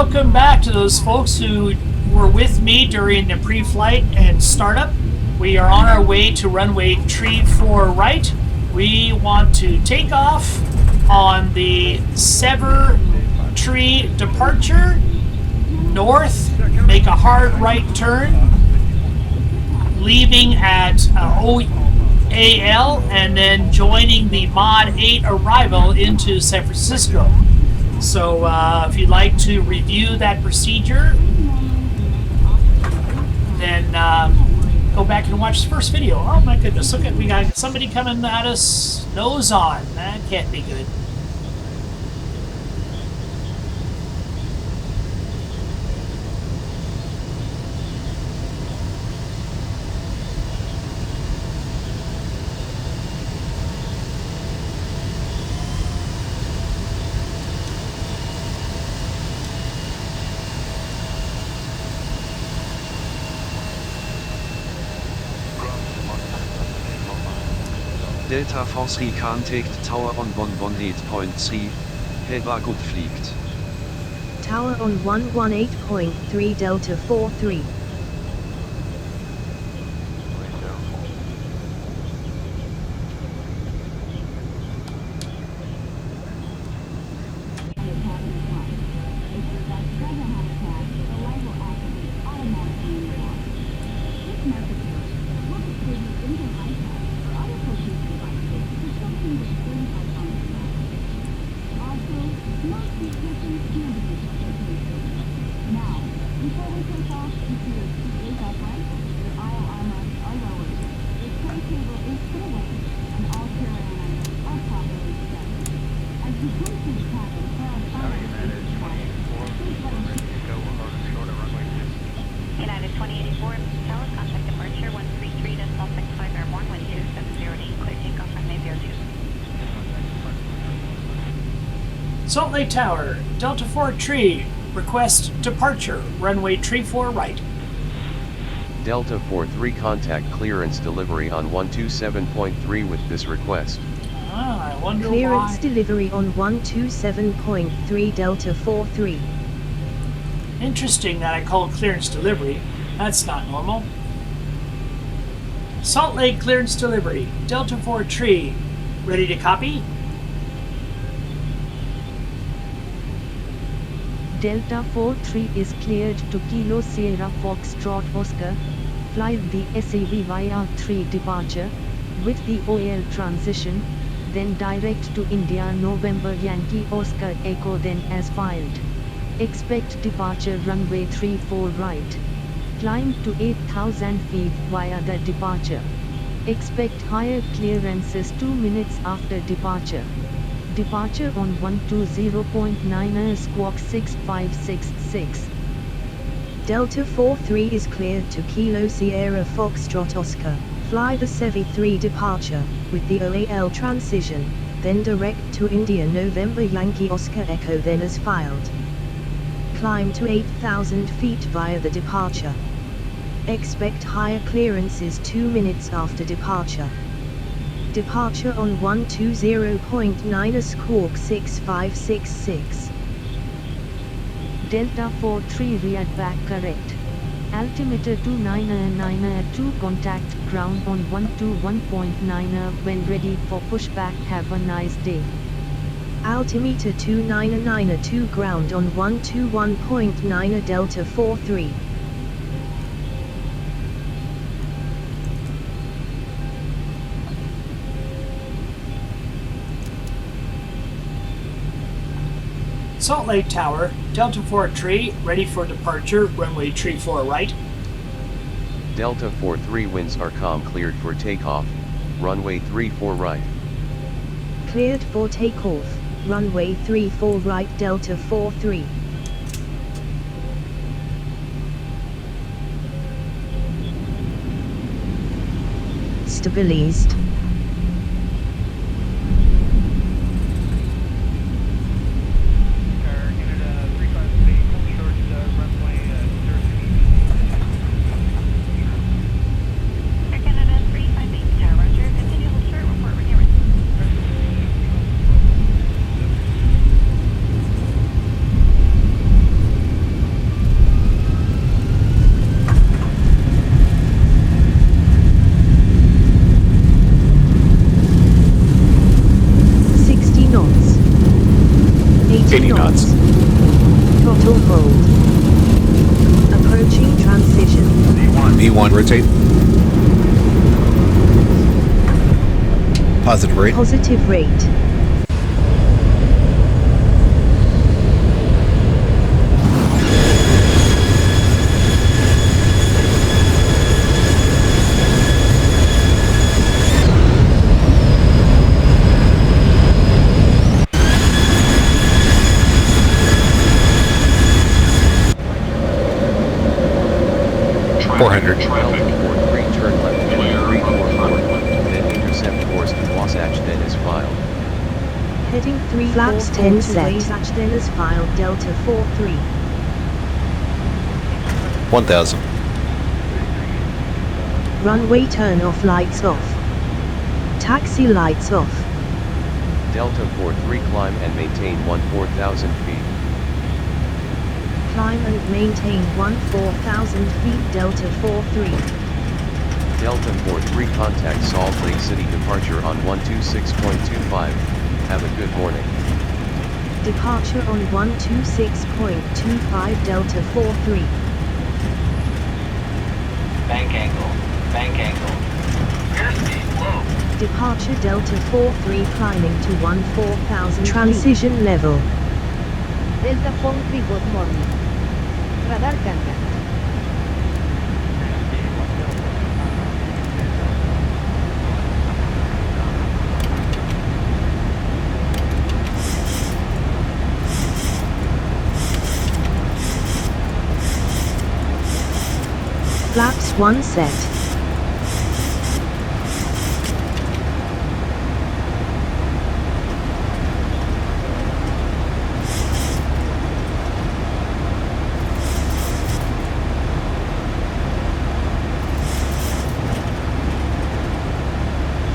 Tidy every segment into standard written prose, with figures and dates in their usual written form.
welcome back to those folks who were with me during the pre-flight and startup. We are on our way to runway 34 right. We want to take off on the Sever Tree departure, north, make a hard right turn, leaving at OAL and then joining the Mod 8 arrival into San Francisco. So if you'd like to review that procedure, then go back and watch the first video. Oh my goodness, look at, we got somebody coming at us nose on. That can't be good. Delta Force Contact Tower on 118.3. Heber gut fliegt. Tower on 118.3 Delta 43. Salt Lake Tower, Delta 4 Tree, request departure, runway 34 right. Delta 43 contact clearance delivery on 127.3 with this request. I wonder Clearance why. delivery on 127.3 Delta 43. Interesting that I call clearance delivery. That's not normal. Salt Lake clearance delivery, Delta 4 Tree, ready to copy? Delta 43 is cleared to Kilo Sierra Foxtrot Oscar, fly the SAV via 3 departure, with the OAL transition, then direct to India November Yankee Oscar Echo then as filed. Expect departure runway 34 right. Climb to 8,000 feet via the departure. Expect higher clearances 2 minutes after departure. Departure on 120.9 squawk 6566. Delta 43 is cleared to Kilo Sierra Foxtrot Oscar, fly the SEVI 3 departure, with the OAL transition, then direct to India November Yankee Oscar Echo then as filed. Climb to 8,000 feet via the departure. Expect higher clearances 2 minutes after departure. Departure on 120.9 squawk 6566. Delta 43 read back correct. Altimeter 299 contact ground on 121.9 when ready for pushback. Have a nice day. Altimeter 299 ground on 121.9 Delta 43. Salt Lake Tower, Delta 4 Tree, ready for departure, runway 34 right. Delta 43 winds are cleared for takeoff, runway 34 right. Cleared for takeoff, runway 34 right Delta 43. Stabilized. 80 knots. Throttle hold. Approaching transition. V1 rotate. Positive rate. Positive rate. Delta 43, turn left, heading 344, then intercept course to Wasatch, then is filed. Heading 3 flaps 10 set. Wasatch then is filed Delta 43. 1000. Runway turn off, lights off. Taxi lights off. Delta 43, climb and maintain 14,000 feet. Climb and maintain 14,000 feet Delta 43. Delta 43, contact Salt Lake City, departure on 126.25. Have a good morning. Departure on 126.25 Delta 43. Bank angle. Bank angle. Airspeed low. Departure Delta 43 climbing to 14,000 transition level. Delta 43, good morning. Radar contact. Flaps 1 set.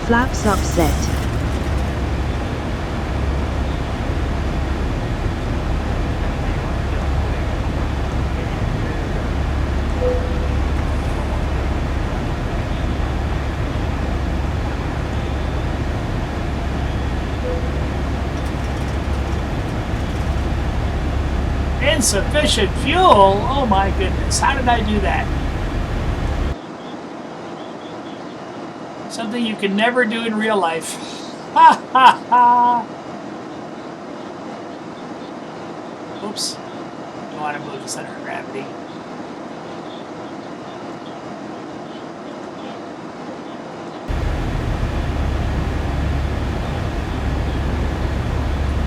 Flaps upset. Insufficient fuel? Oh my goodness, how did I do that? Something you can never do in real life. Ha ha ha! Oops. Don't want to move the center of gravity.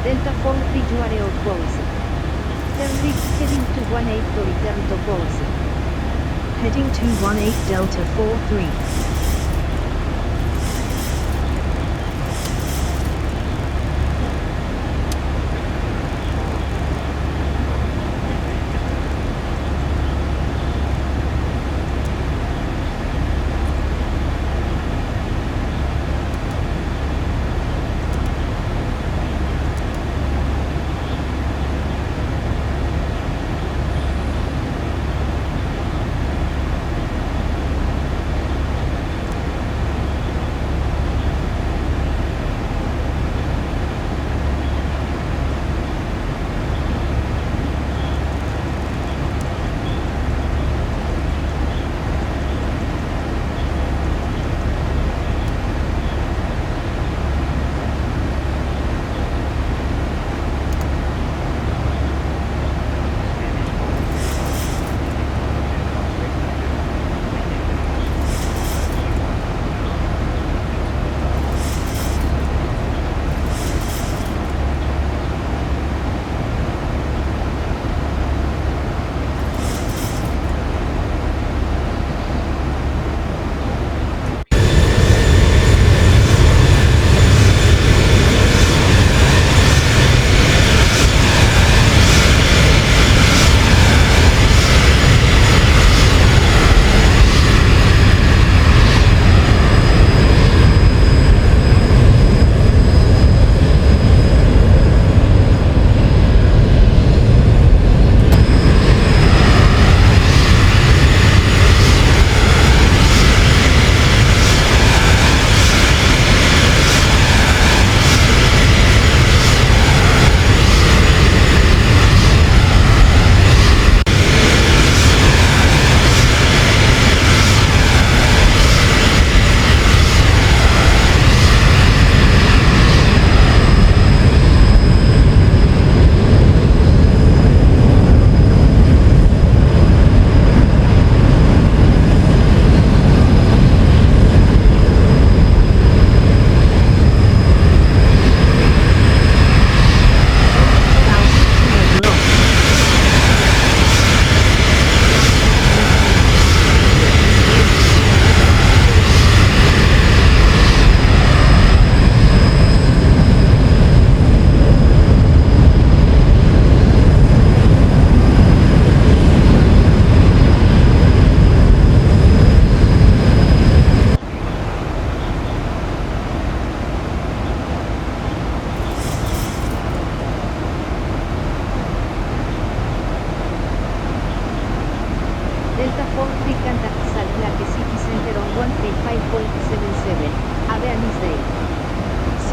Delta 43, you are out pause. Turn left heading to 18 to return to pause. Heading to 18 Delta 43.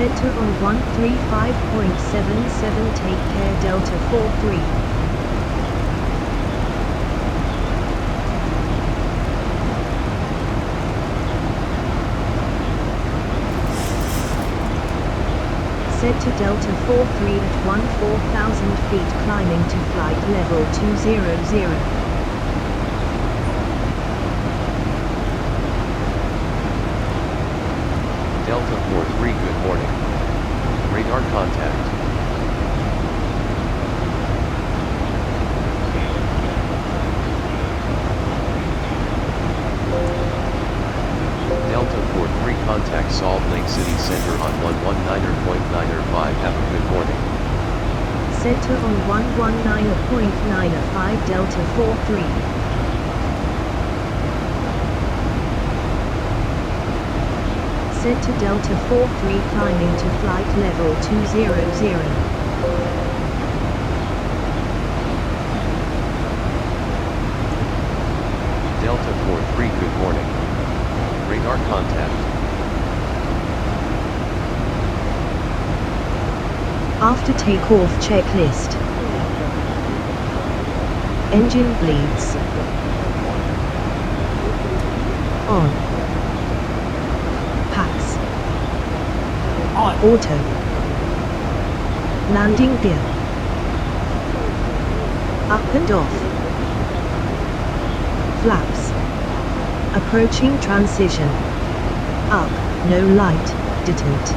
Center on 135.77, take care Delta 43. Center Delta 43 at 14,000 feet climbing to flight level 200. Delta 43, good morning. Radar contact. Delta 43 contact Salt Lake City Center on 119.905. Have a good morning. Center on 119.905 Delta 43. Center Delta 43 climbing to flight level 200. Delta 43, good morning. Radar contact. After takeoff checklist. Engine bleeds. On. Packs. On. Auto. Landing gear. Up and off. Flaps. Approaching transition. Up, no light, detent.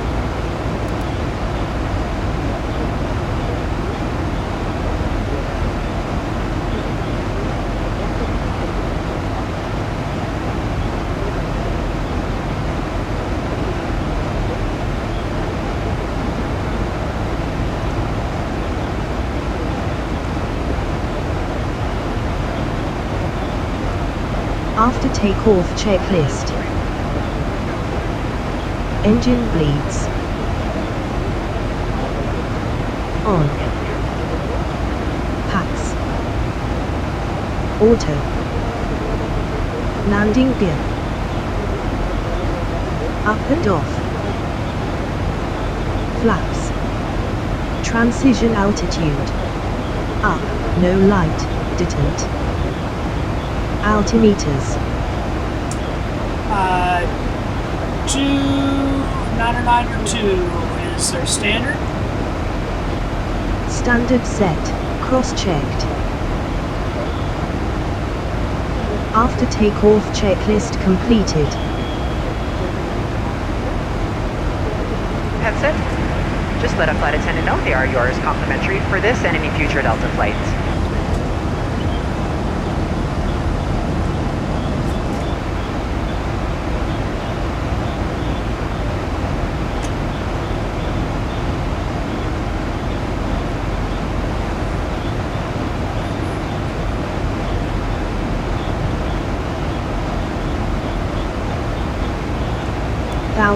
After takeoff checklist. Engine bleeds. On. Packs. Auto. Landing gear. Up and off. Flaps. Transition altitude. Up, no light, detent. Altimeters. 299 or 2 is their standard. Standard set, cross-checked. After takeoff checklist completed. Headset? Just let a flight attendant know they are yours complimentary for this and any future Delta flights.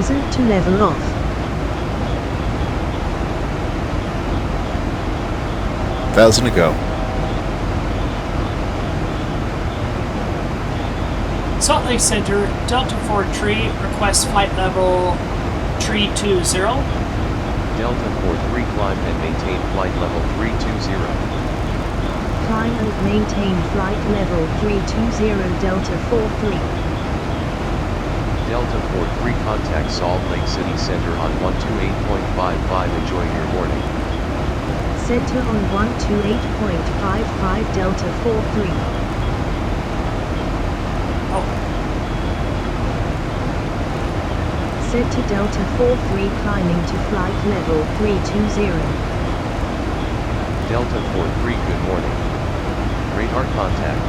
To level off. Thousand to go. Salt Lake Center, Delta 43 requests flight level 320. Delta 43 climb and maintain flight level 320. Climb and maintain flight level 320 Delta 43. Delta 43 contact Salt Lake City Center on 128.55. Enjoy your morning. Center on 128.55 Delta 43. Oh, Center Delta 43 climbing to flight level 320. Delta 43, good morning. Radar contact.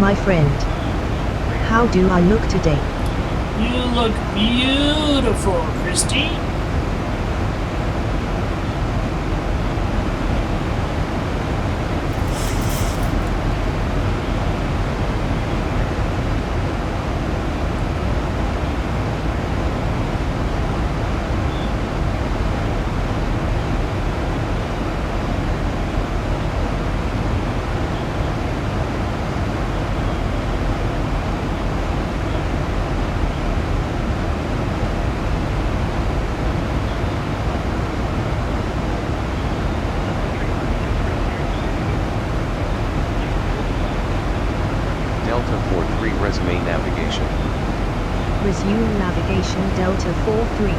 my friend. How do I look today? You look beautiful, Christy. Delta 43 resume navigation. Resume navigation Delta 43.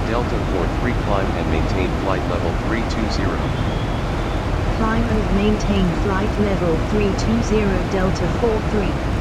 Delta 43 climb and maintain flight level 320. Climb and maintain flight level 320 Delta 43.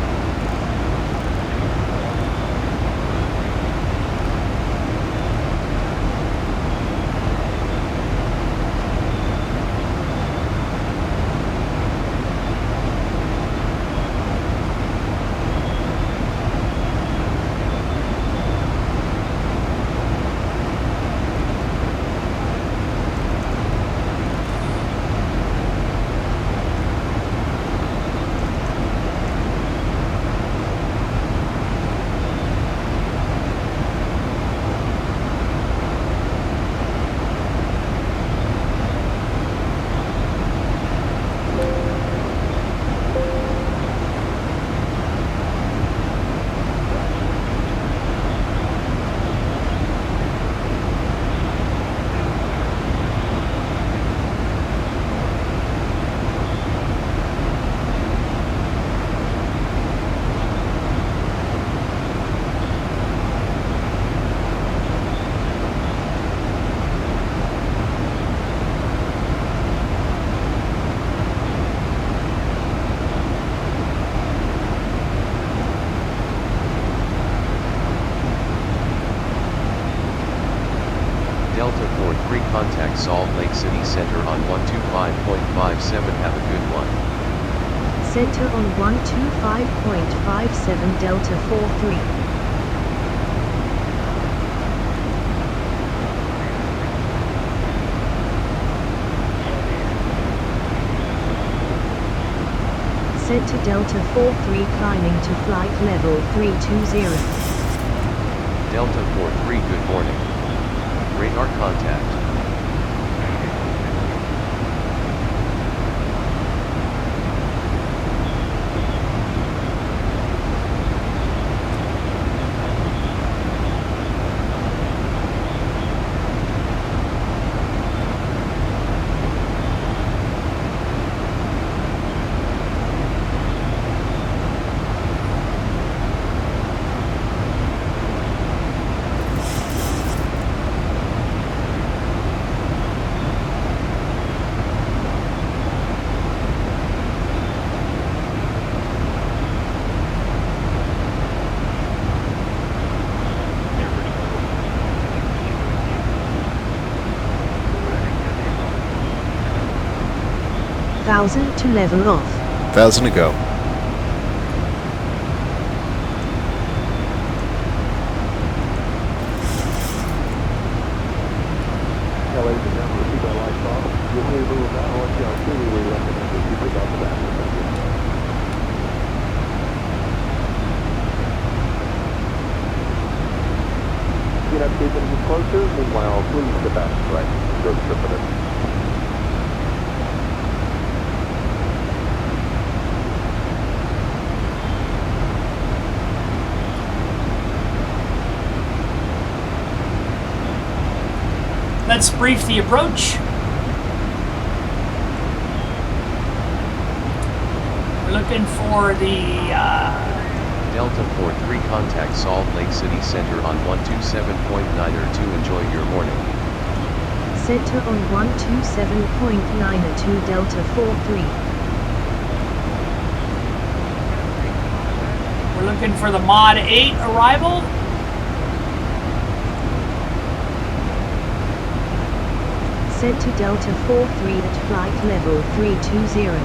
Delta 43 contact Salt Lake City Center on 125.57. Have a good one. Center on 125.57 Delta 43. Center Delta 43 climbing to flight level 320. Delta 43 good morning. Radar contact. Thousand to level off. 1,000 to go. Ladies and gentlemen, keep our lights off. You'll hear a little now. What y'all do, we recommend that you pick up the back. Get up, keep it closer. Meanwhile, please the back right. Go triple it. Let's brief the approach. We're looking for the Delta 43 contact Salt Lake City Center on 127.902. Enjoy your morning. Center on 127.902 Delta 43. we're looking for the Mod 8 arrival. Descend to Delta 43 at flight level 320.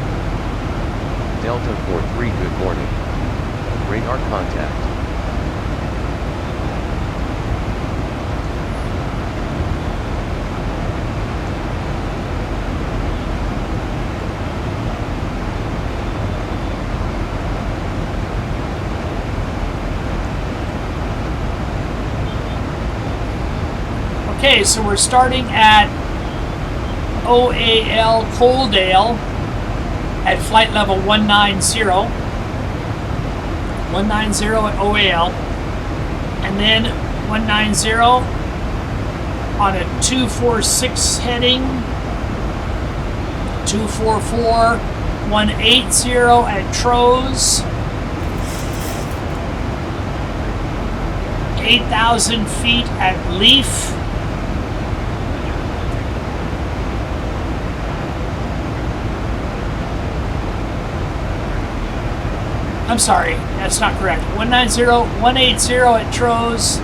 Delta 43, good morning. Radar contact. Okay, so we're starting at OAL Coaldale at flight level 190. 190 at OAL. And then 190 on a 246 heading. 244, 180 at Troes. 8,000 feet at Leaf. I'm sorry, that's not correct. 190, 180 at Troes.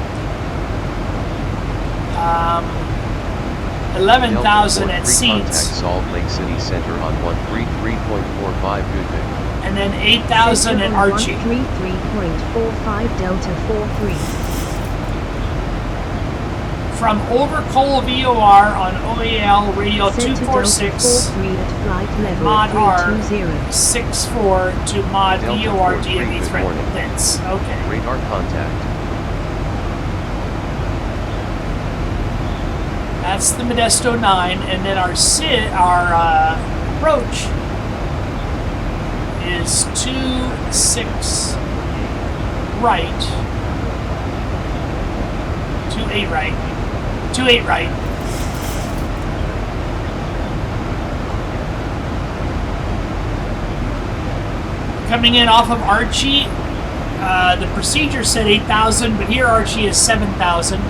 11,000 at Seats. Salt Lake City Center on 133.45 Goodman. And then 8,000 at Archie. 133.45 Delta 43. From over Cole VOR on OAL radio Descend to 246. Delta 43 at flight level Mod R 320. 64 to Mod Delta VOR 43, DME good threat morning. thence. Okay. Radar contact. That's the Modesto 9, and then our approach is 26 right, 28 right, 28 right. Coming in off of Archie, the procedure said 8,000, but here Archie is 7,000.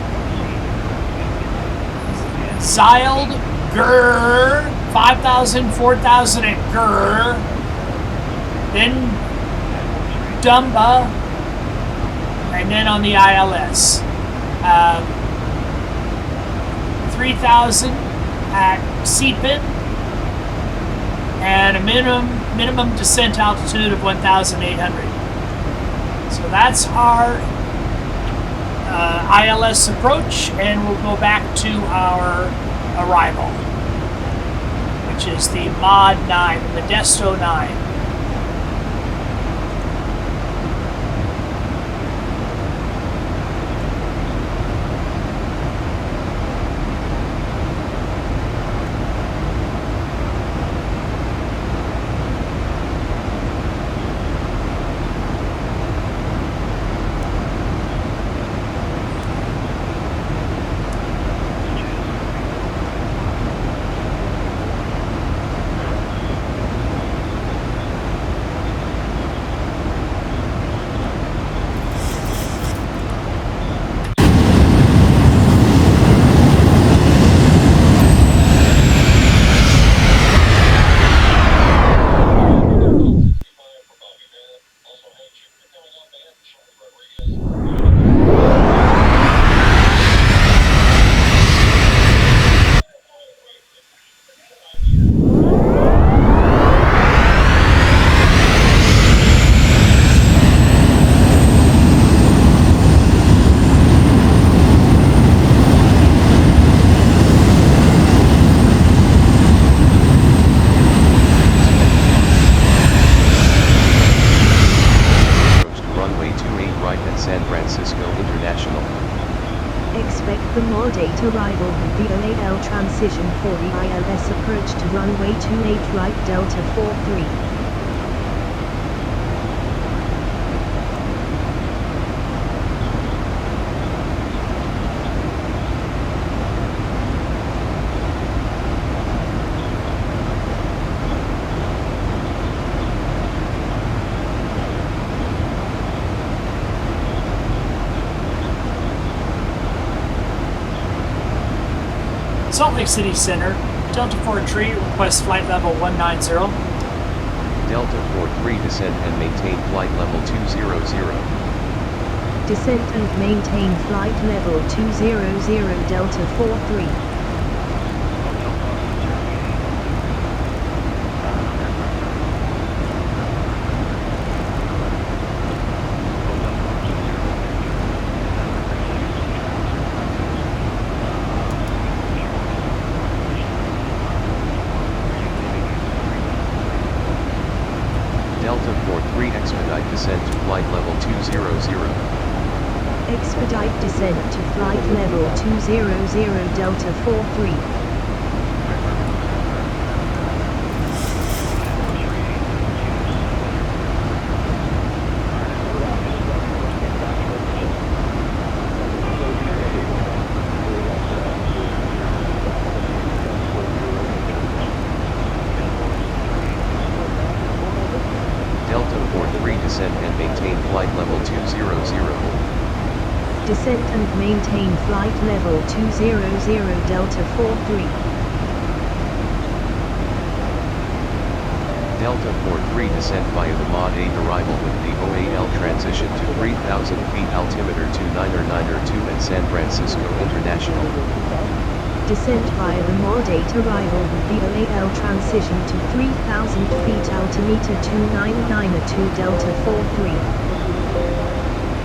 Zild, Grr, 5,000, 4,000 at Grr. Then Dumba, and then on the ILS. 3,000 at Seepin, and a minimum descent altitude of 1,800. So that's our ILS approach, and we'll go back to our arrival, which is the Mod 9, the Modesto 9. Expect the Mod 8 arrival with the OAL transition for the ILS approach to runway 28 right Delta 43. Salt Lake City Center, Delta 43, request flight level 190. Delta 43 descend and maintain flight level 200. Descent and maintain flight level 200 Delta 43. Port 3 expedite descent to flight level 200. Expedite descent to flight level 200 Delta 43. Delta Port 3 descent and maintain flight level 200. Descent and maintain flight level 200 Delta 43. Delta Port 3 descent via the Mod 8 arrival with the OAL transition to 3,000 feet altimeter 299er2 at San Francisco International. Descent via the Mod 8 arrival with the OAL transition to 3,000 feet altimeter 299er2 Delta 43.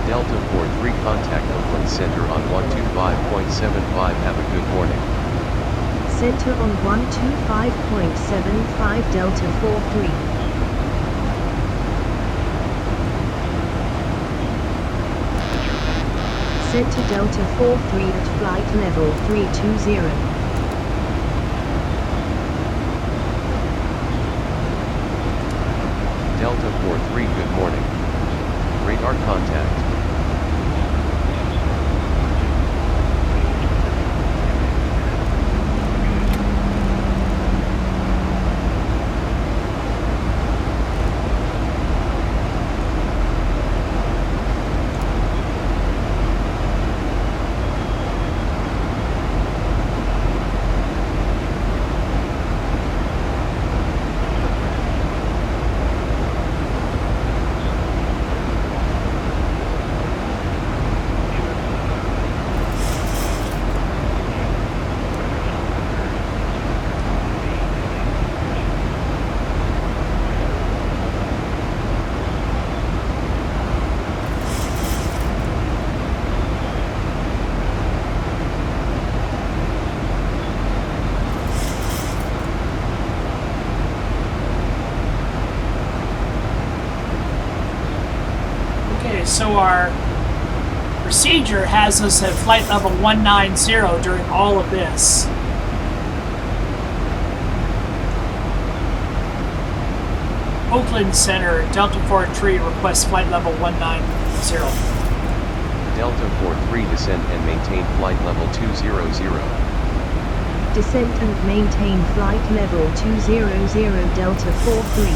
Delta Port 3 contact Oakland Center on 125.75. Have a good morning. Center on 125.75 Delta 43. Center Delta 43 at flight level 320. Delta Port 3 good morning. Radar contact. So our procedure has us at flight level 190 during all of this. Oakland Center, Delta Port 3 requests flight level 190. Delta Port 3 descent and maintain flight level 200. Descent and maintain flight level 200 Delta 43.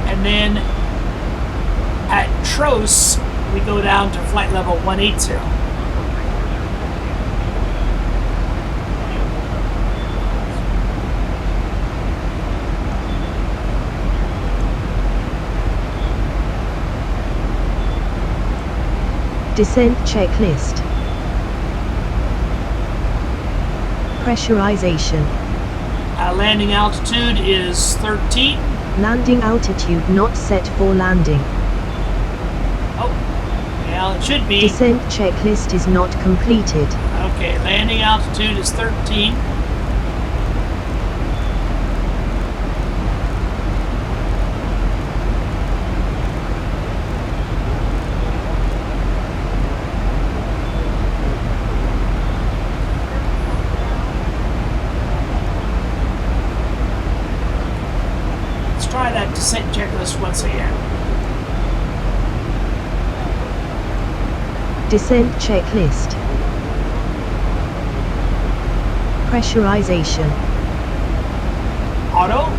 And then at Tros, we go down to flight level 180. Descent checklist. Pressurization. Landing altitude is 13. Landing altitude not set for landing. Oh, yeah, it should be. Descent checklist is not completed. Okay, landing altitude is 13. Try that descent checklist once again. Descent checklist. Pressurization. Auto.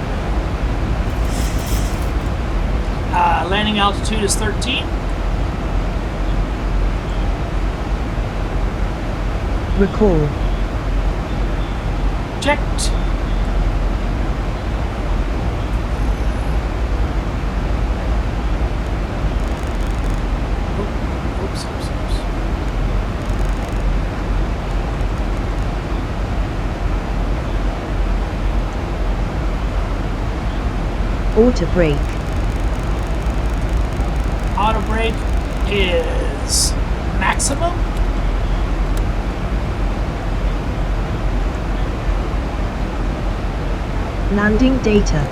Landing altitude is 13. Recall. Checked. Oops. Auto brake. Auto brake is maximum. Landing data.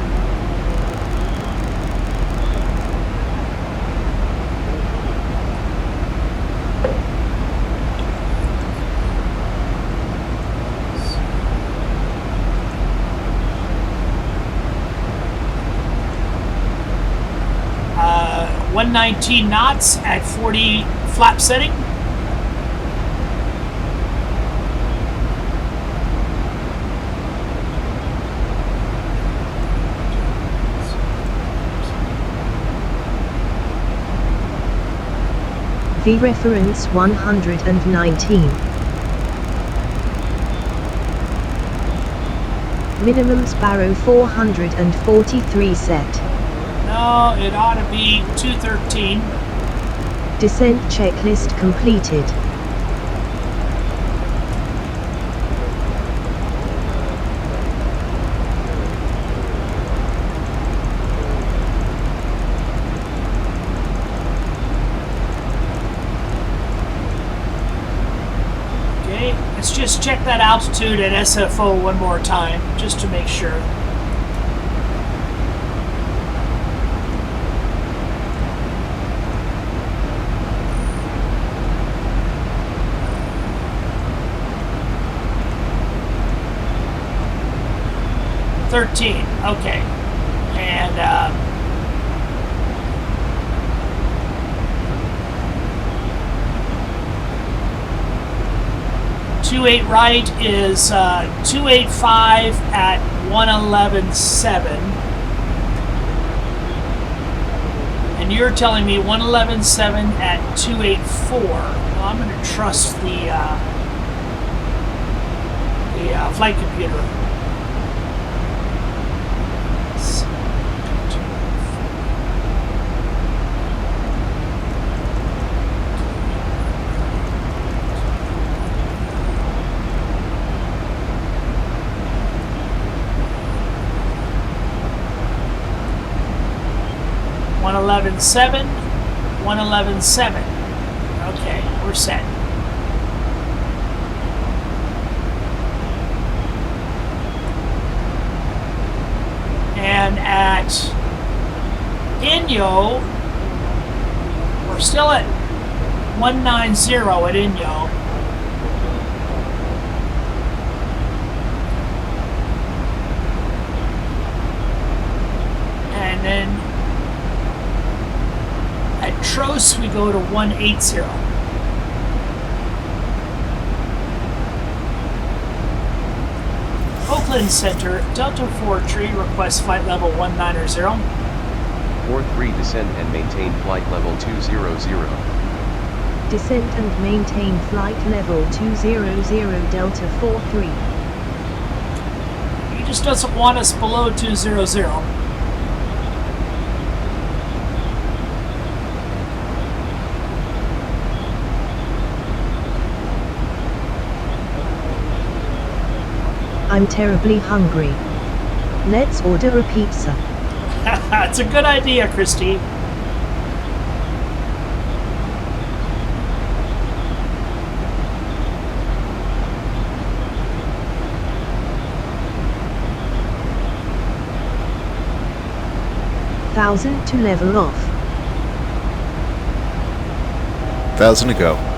Uh, 119 knots at 40 flap setting. V reference 119. Minimum sparrow 443 set. No, it ought to be 213. Descent checklist completed. Okay, let's just check that altitude at SFO one more time, just to make sure. Okay, and 28 right is 285 at 111.7, and you're telling me 111.7 at 284. Well, I'm going to trust the flight computer. 111.7, 111.7. Okay, we're set. And at Inyo, we're still at 190 at Inyo. And then at Tros, we go to 180. Oakland Center, Delta 4 tree requests flight level 190. 43 descend and maintain flight level 200. Descent and maintain flight level 200 Delta 43. He just doesn't want us below 200. I'm terribly hungry. Let's order a pizza. It's a good idea, Christy. Thousand to level off. 1,000 to go.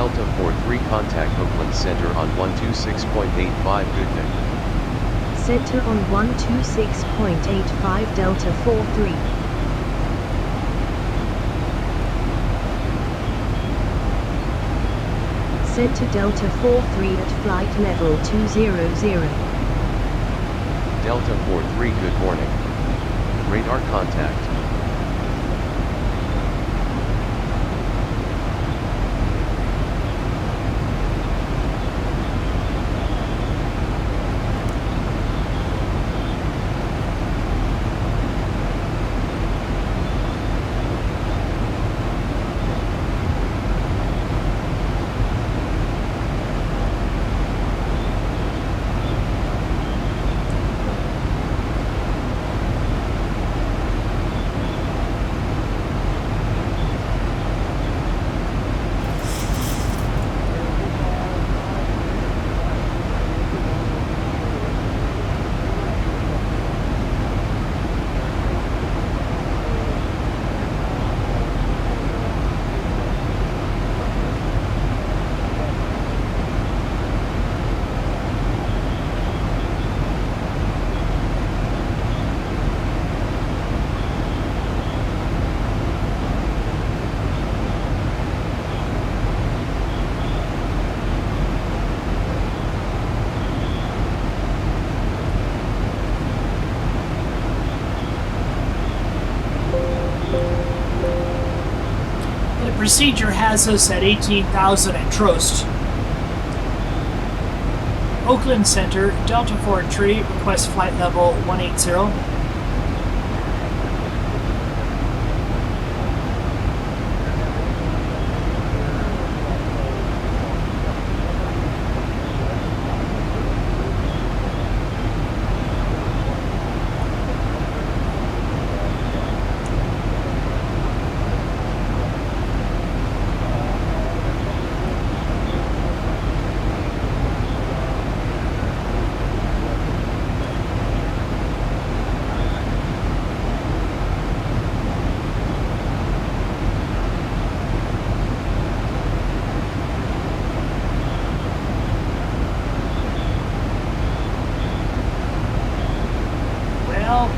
Delta 43 contact Oakland Center on 126.85 good day. Center on 126.85 Delta 43. Center Delta 43 at flight level 200. Delta 43 good morning. Radar contact. Procedure has us at 18,000 at Trost. Oakland Center, Delta 43, request flight level 180.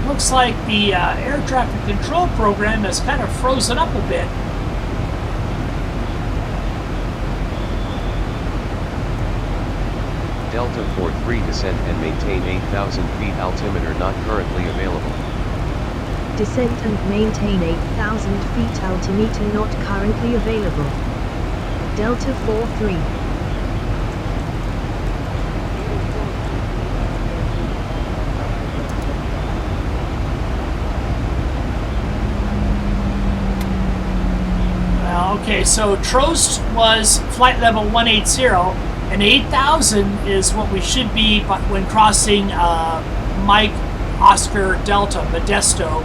Looks like the air traffic control program has kind of frozen up a bit. Delta 43 descend and maintain 8,000 feet altimeter not currently available. Descent and maintain 8,000 feet altimeter not currently available. Delta 43. Okay, so Trost was flight level 180, and 8,000 is what we should be when crossing Mike Oscar Delta, Modesto.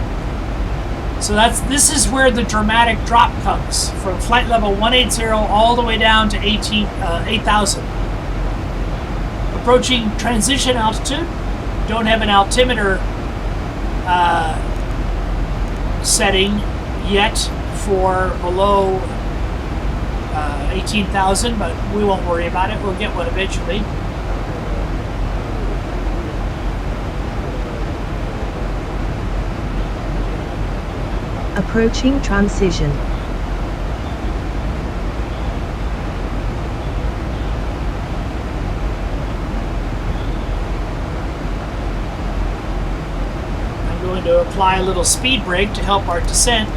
So this is where the dramatic drop comes, from flight level 180 all the way down to 8,000. Approaching transition altitude. Don't have an altimeter setting yet for below 18,000, but we won't worry about it. We'll get one eventually. Approaching transition. I'm going to apply a little speed brake to help our descent.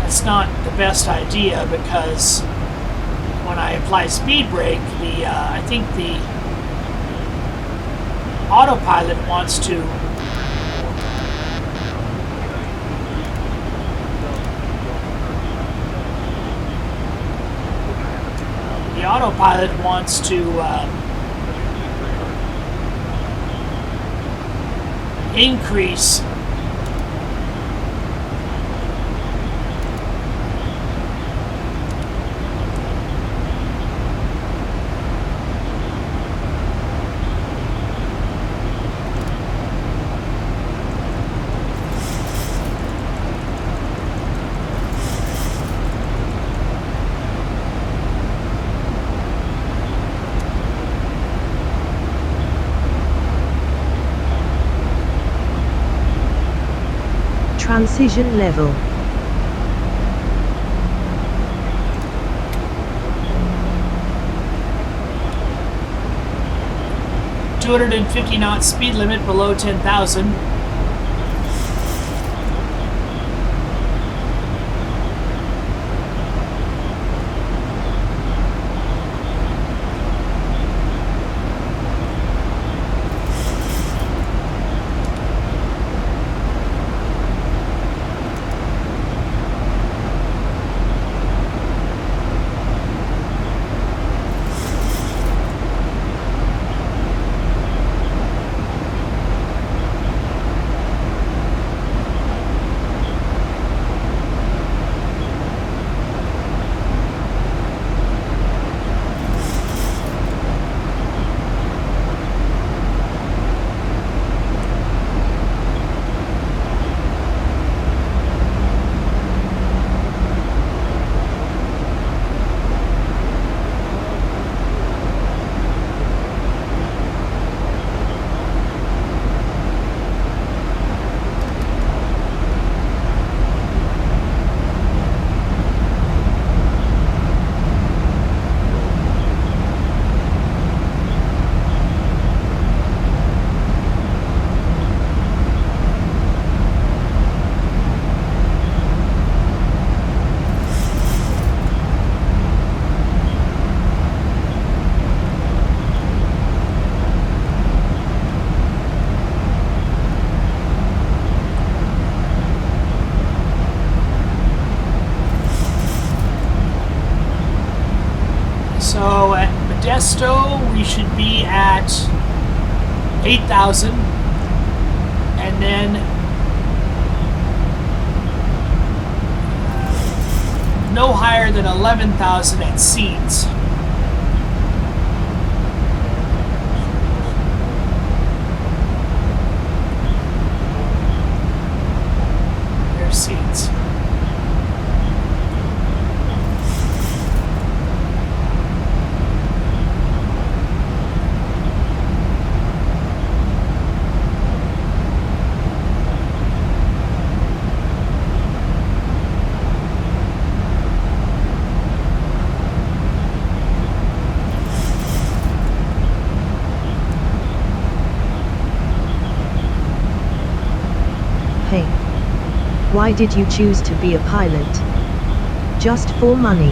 That's not the best idea, because when I apply speed brake, I think the autopilot wants to increase. Transition level. .250 knot speed limit below 10,000. So at Modesto, we should be at 8,000, and then no higher than 11,000 at Seeds. There's Seeds. Hey. Why did you choose to be a pilot? Just for money?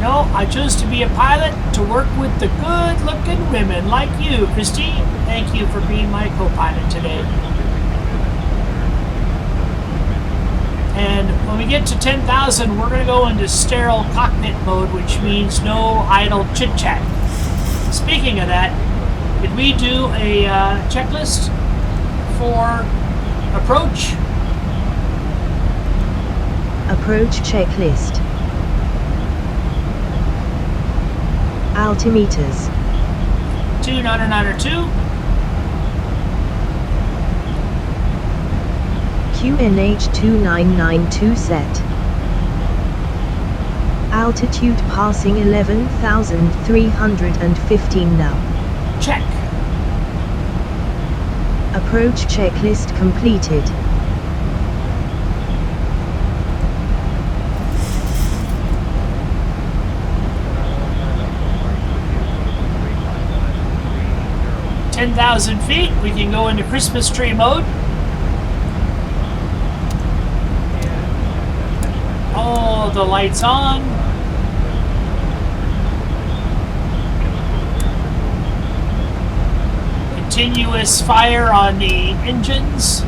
No, I chose to be a pilot to work with the good-looking women like you, Christine. Thank you for being my co-pilot today. And when we get to 10,000, we're going to go into sterile cockpit mode, which means no idle chit-chat. Speaking of that, did we do a checklist for approach? Approach checklist. Altimeters. 2992. QNH 2992 set. Altitude passing 11,315 now. Check. Approach checklist completed. Ten 10,000 feet, we can go into Christmas tree mode. All the lights on. Continuous fire on the engines.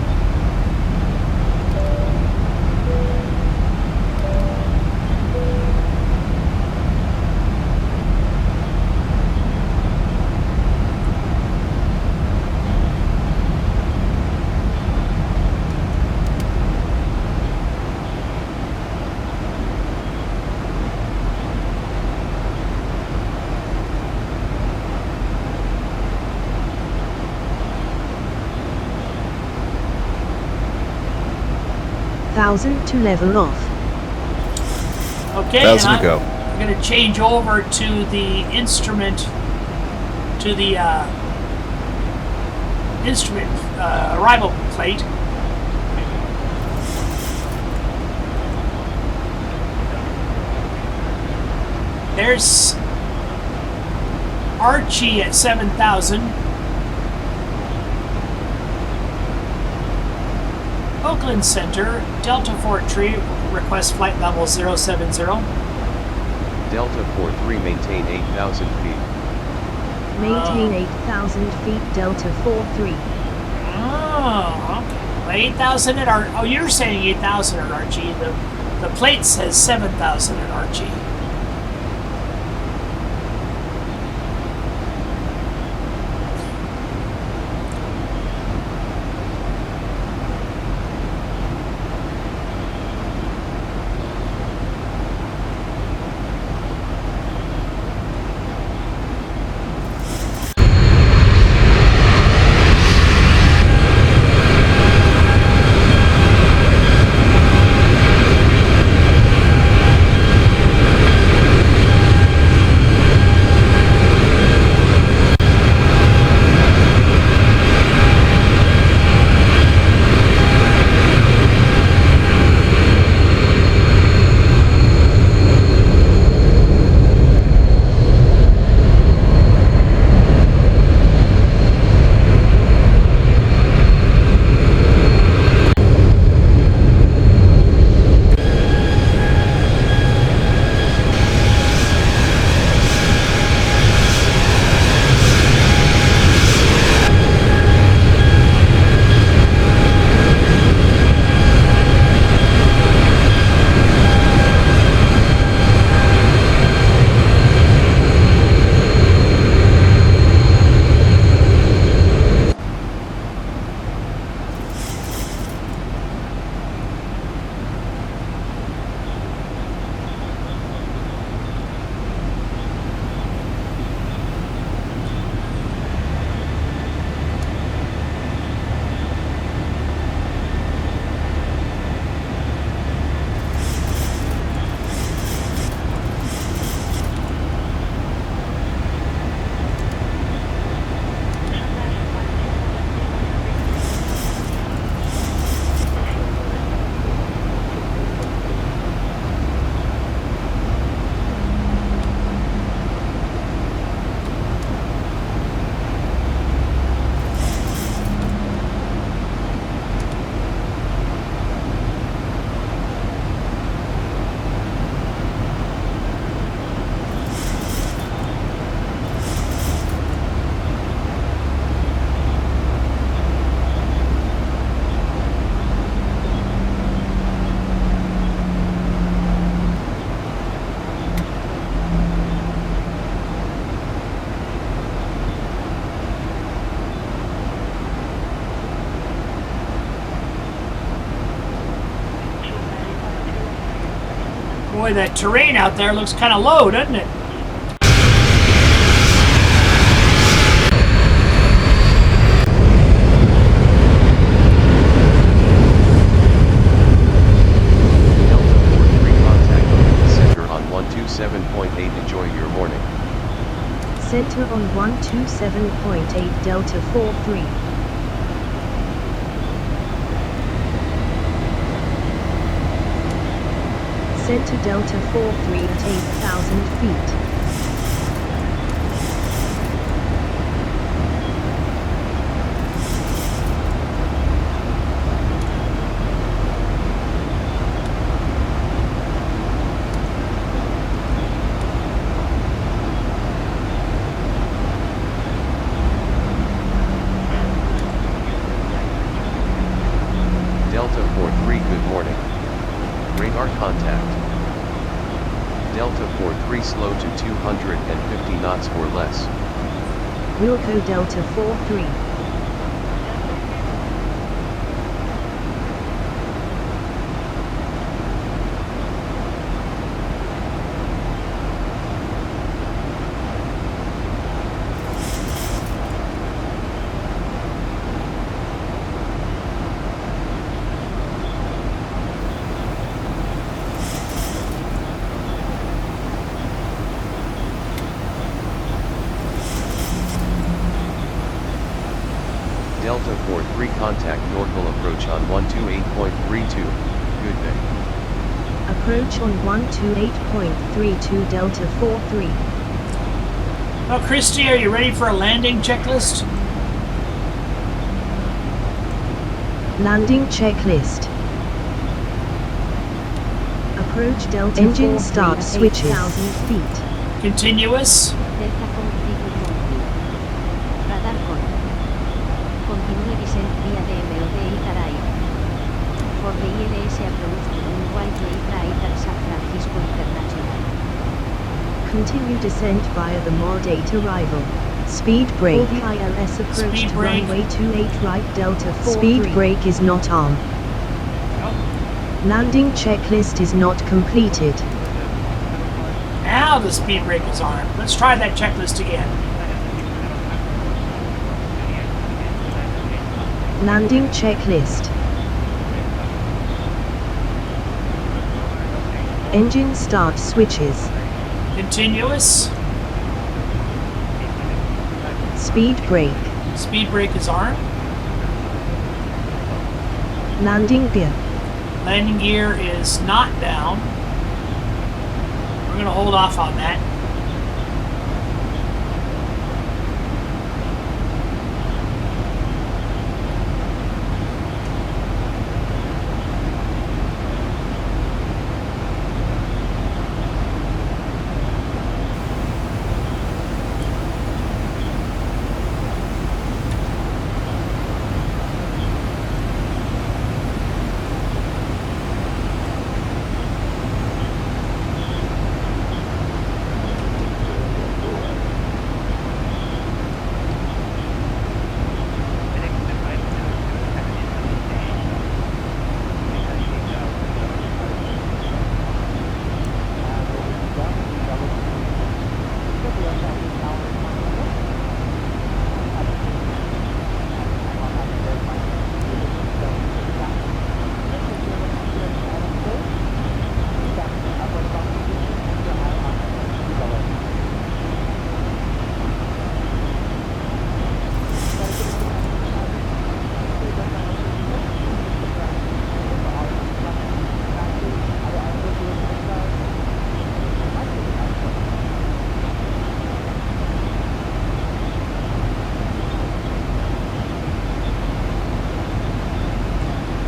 1,000 to level off. Okay, 1,000 and to go. I'm going to change over to the instrument, to the instrument arrival plate. There's Archie at 7,000. Oakland Center, Delta 4-3, request flight level 070. Delta 43 maintain 8,000 feet. Maintain 8,000 feet Delta 43. Oh, okay. 8,000 at Archie. Oh, you're saying 8,000 at Archie. The plate says 7,000 at Archie. Boy, that terrain out there looks kind of low, doesn't it? Delta 43 contact Oakland Center on 127.8. Enjoy your morning. Center on 127.8 Delta 43. Center Delta 43 at 8,000 feet. Delta 43 good morning. Radar contact. Delta 43 slow to 250 knots or less. Wilco Delta 43. contact Norcal approach on 128.32, good day. Approach on 128.32 Delta 43. Well, Christy, are you ready for a landing checklist? Landing checklist. Approach Delta engine start switches. 8,000 feet. Continuous. Delta 43 Radar con. Continue descent via DMOD Itarai. For the ILS approach to runway 28 right at San Francisco International. Continue descent via the mod 8 arrival. Speed brake. For the ILS approach Speed to brake. runway 28 right Delta 43. Speed brake is not on. Landing checklist is not completed. Now the speed brake is on. Let's try that checklist again. Landing checklist. Engine start switches. Continuous. Speed brake. Speed brake is on. Landing gear. Landing gear is not down. We're going to hold off on that.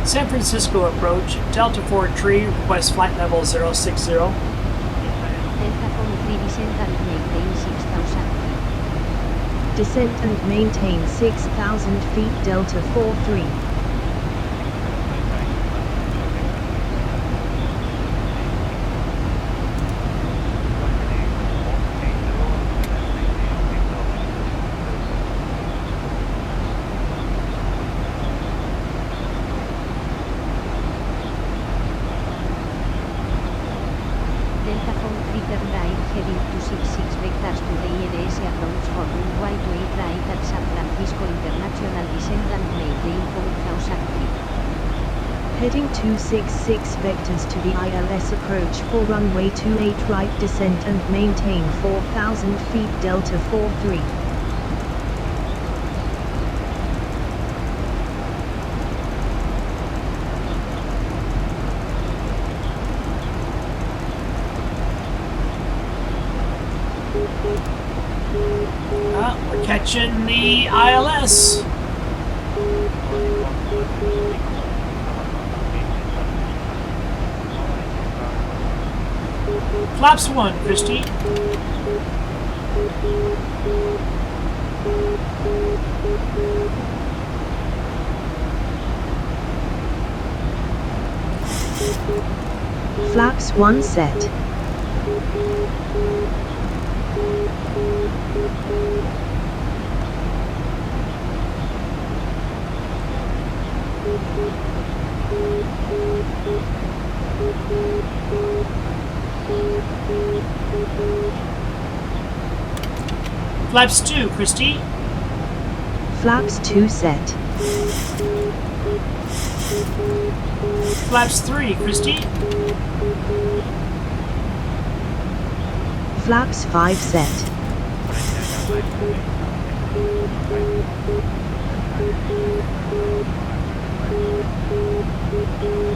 San Francisco approach, Delta 43, request flight level 060. Delta 43 descent and maintain 6,000 feet. Descent and maintain 6,000 feet Delta 43. Delta 43 turn right heading 266 vectors to the ILS approach for runway 28 right at San Francisco International descent and maintain 4,000 feet. Heading 266 vectors to the ILS approach for runway 28 right descent and maintain 4,000 feet Delta 43. We're catching the ILS. Flaps 1, Christy. Flaps 1 set. Flaps 2, Christy. Flaps 2 set. Flaps 3, Christy. Flaps 5 set.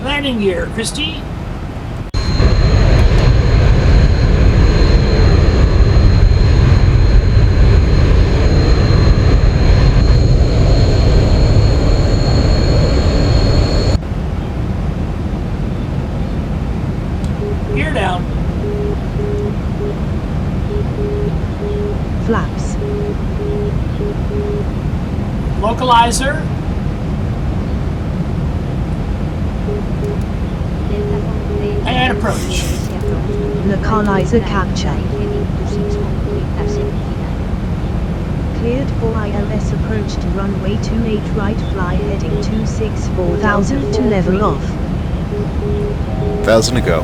Landing gear, Christy. Gear down. Flaps. Localizer. And approach. Localizer capture. Cleared for ILS approach to runway 28 right, fly heading 264,000 to level off. 1,000 to go.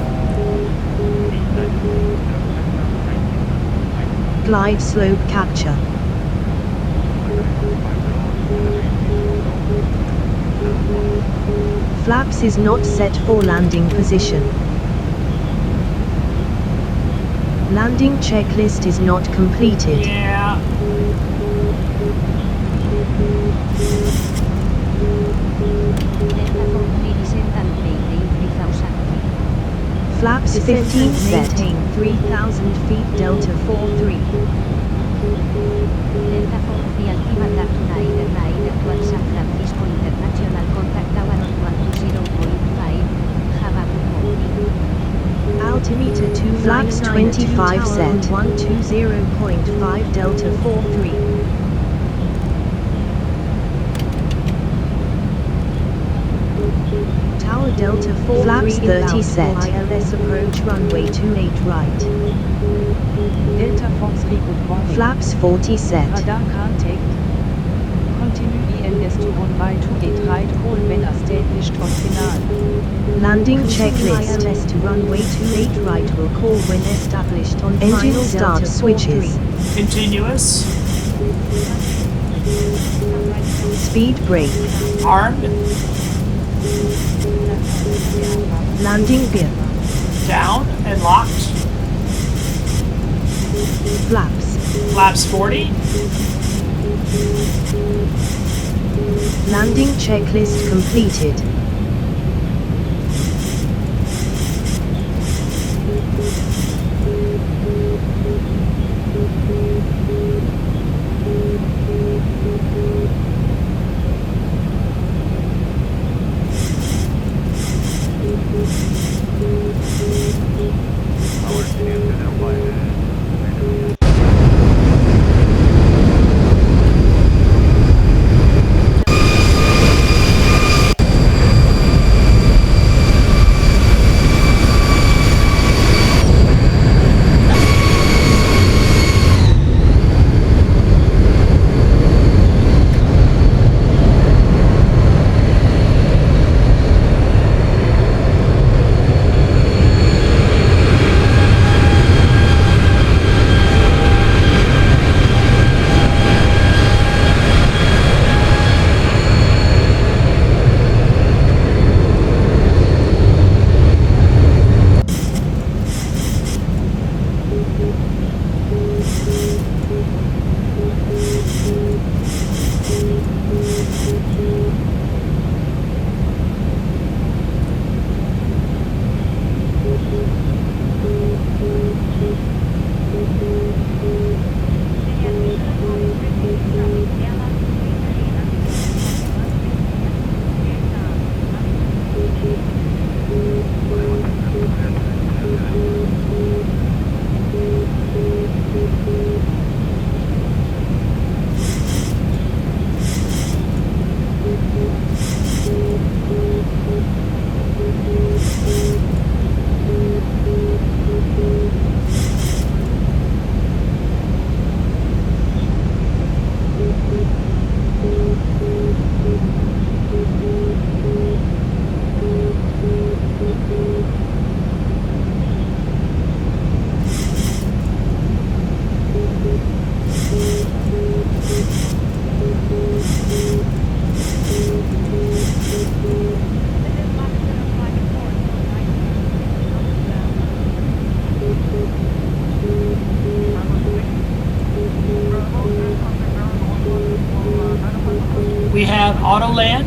Glide slope capture. Flaps is not set for landing position. Landing checklist is not completed. Yeah. Flaps 15 set. 3,000 feet Delta 43. Delta 43 activa Daytona Air actual San Francisco International contact tower on 120.5. Have a good morning. Altimeter 2 flaps 25 set. 120.5 Delta 43. Tower Delta 43 flaps 30 set. ILS approach runway 28 right. Delta Foxtrot, good morning. Flaps 40 set. Radar contact. Continue ELS to runway 28 right, call when established on final. Landing checklist. ILS to runway 28 right will call when established on engine final start Delta switches. Continuous. Speed brake. Armed. Landing gear. Down and locked. Flaps. Flaps 40. Landing checklist completed. auto land.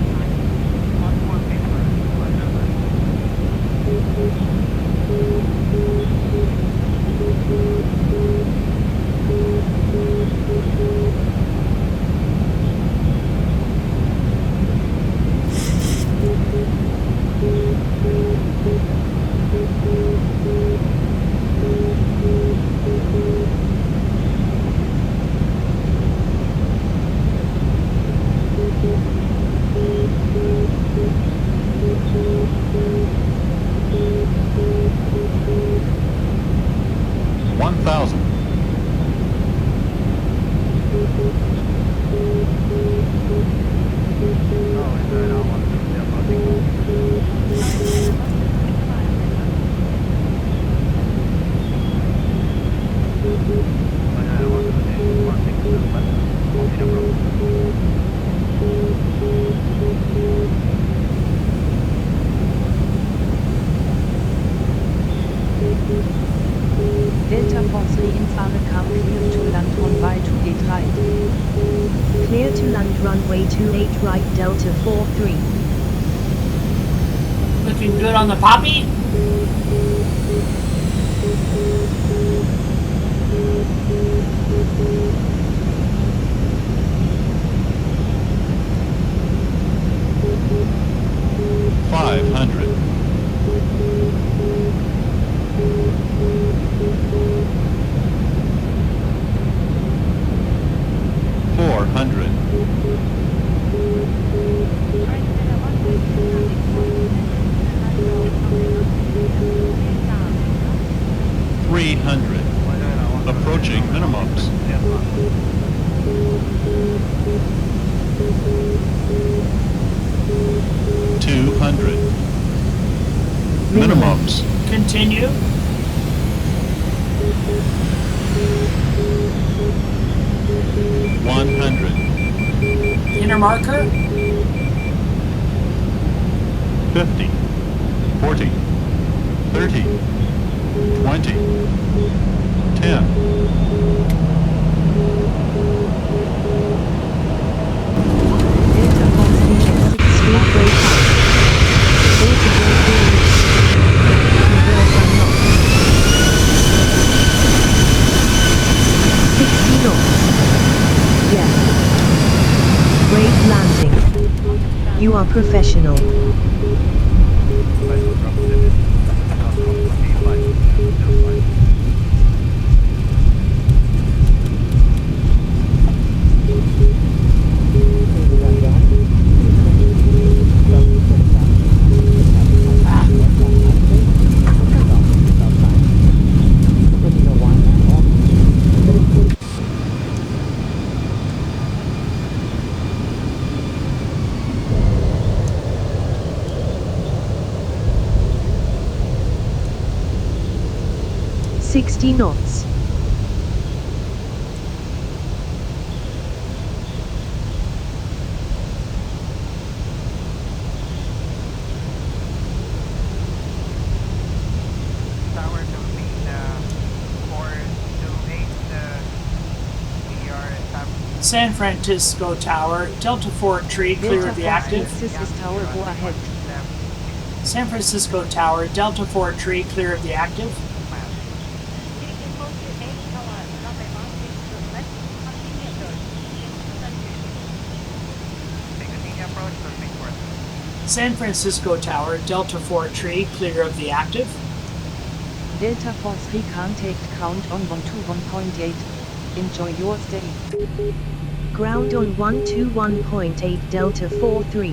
Delta Fox Infahre come clear to land runway 28 right. Clear to land runway 28 right Delta 43. Looking good on the poppy. Approaching minimums. 200. Minimums. Continue. Inner marker. 50. 40. 30. 20. 10. Delta Fox Index 6 speed brake up. Delta brake release. Reverse unlock. 60 knots. Yes. Brake landing. You are professional. $60 knots. Tower to meet 428. We are at San Francisco Tower, Delta 4 tree, clear Delta of the Fox active. Francisco Tower, go ahead. San Francisco Tower, Delta 4 tree, clear of the active. San Francisco Tower, Delta 4 tree, clear of the active. Delta Fox 3 contact count on 121.8. Enjoy your stay. Ground on 121.8 Delta 43.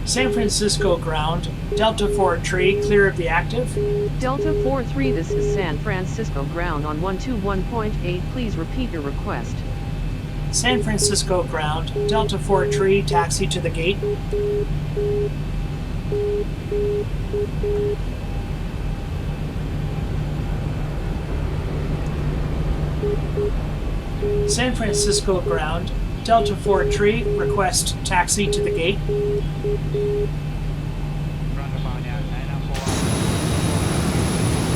San Francisco ground, Delta 4 tree, clear of the active. Delta 43, this is San Francisco ground on 121.8. Please repeat your request. San Francisco ground, Delta 4 tree, taxi to the gate. San Francisco ground, Delta 4 tree, request taxi to the gate.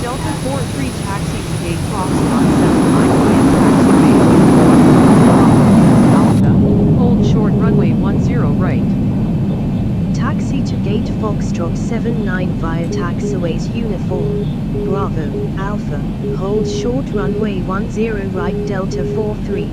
Delta 43 taxi to gate Foxtrot 79 via taxiway Alpha. Hold short runway 10 right. Taxi to gate Foxtrot 79 via taxiways uniform. Bravo, Alpha, hold short runway 10 right Delta 43.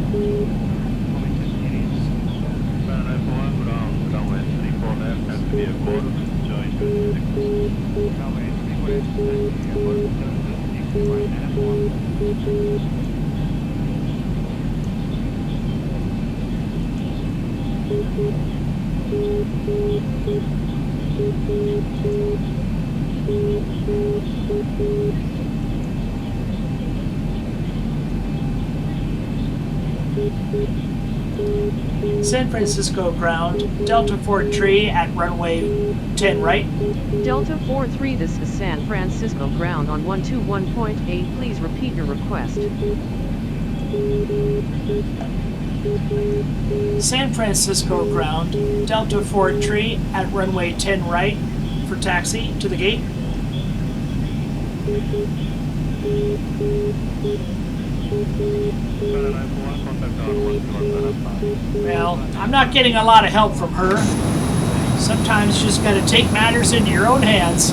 San Francisco ground, Delta 43 at runway 10 right. Delta 43, this is San Francisco ground on 121.8. Please repeat your request. San Francisco ground, Delta 43 at runway 10 right for taxi to the gate. Well, I'm not getting a lot of help from her. Sometimes you just got to take matters into your own hands.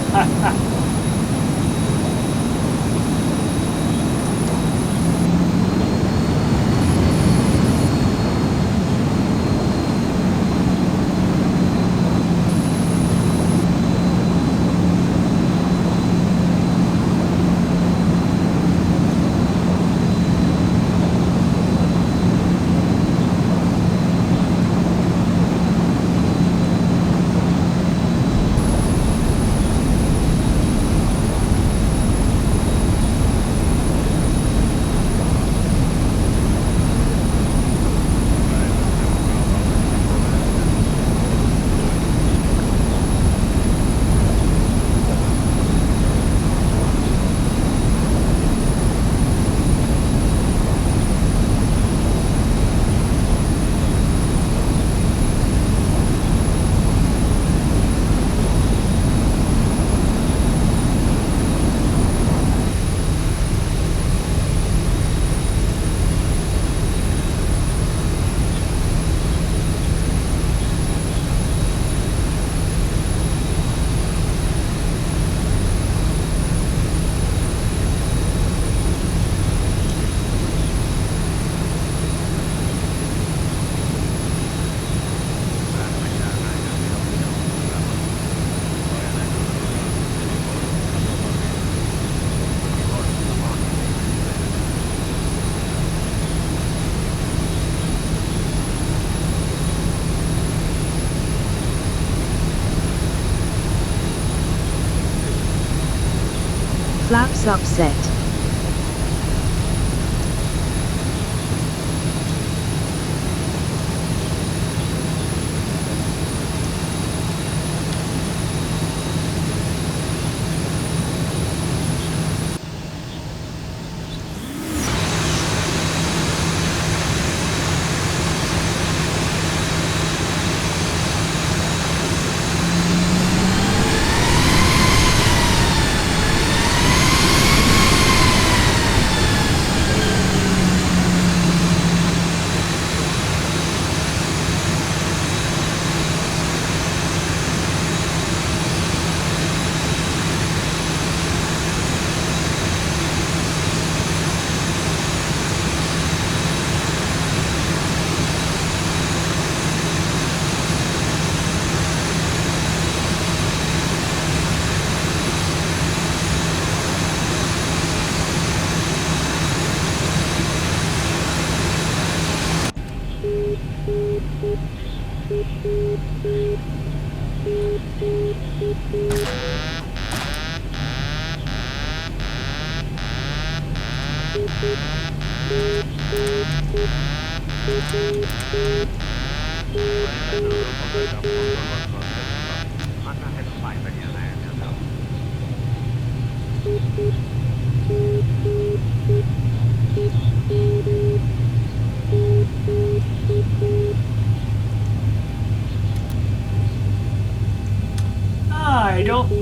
Flaps upset.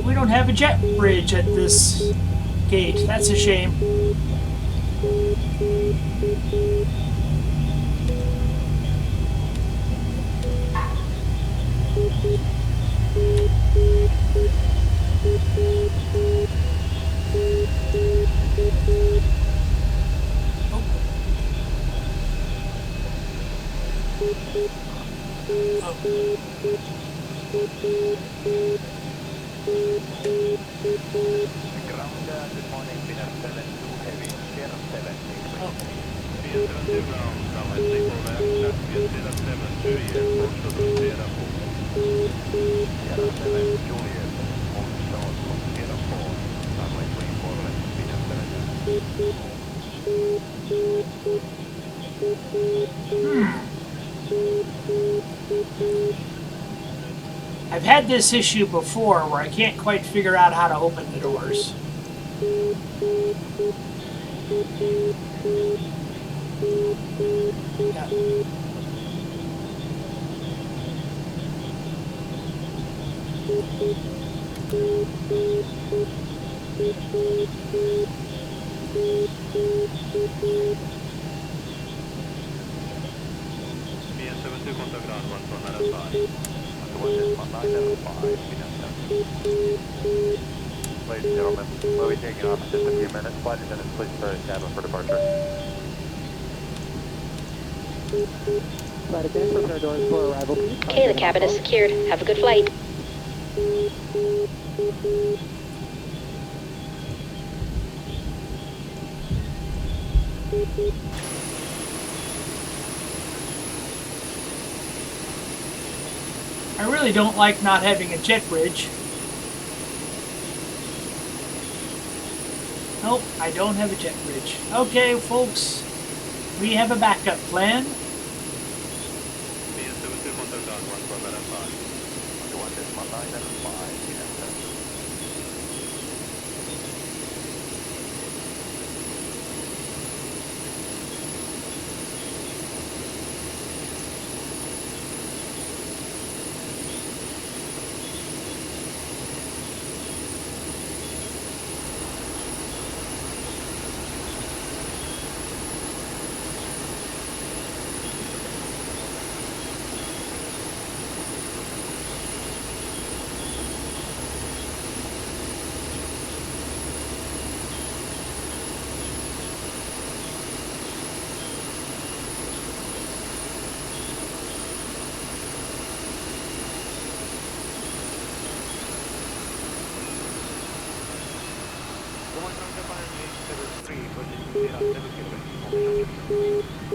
We don't have a jet bridge at this gate. That's a shame. Ground, good morning, Pier 72 heavy, Pier 7, Pier 72 ground, runway 34 left, Pier 7 Juliet, hold short of Sierra 4. Pier 7 Juliet, hold short of Pier 4, runway 24 left, Pier 7. I've had this issue before where I can't quite figure out how to open the doors. Yeah. Pier 72 contact ground 149.5. Ladies and gentlemen, we'll be taking off in just a few minutes. Flight attendants, please prepare cabin for departure. Flight attendants, prepare doors for arrival, please. Okay, the cabin is secured. Have a good flight. I really don't like not having a jet bridge. Nope, I don't have a jet bridge. Okay, folks, we have a backup plan. Pier 72 contact ground 149.5.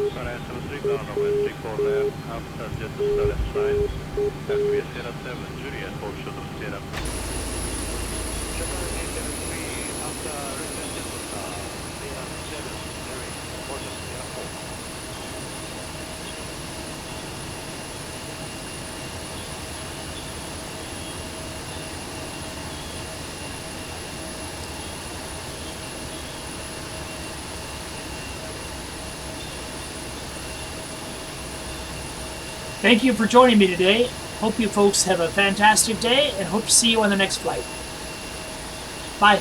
Sierra 73 ground runway 34 left, after jet to the left side. Pier 7 Juliet, hold short of Sierra 4. Thank you for joining me today. Hope you folks have a fantastic day and hope to see you on the next flight. Bye.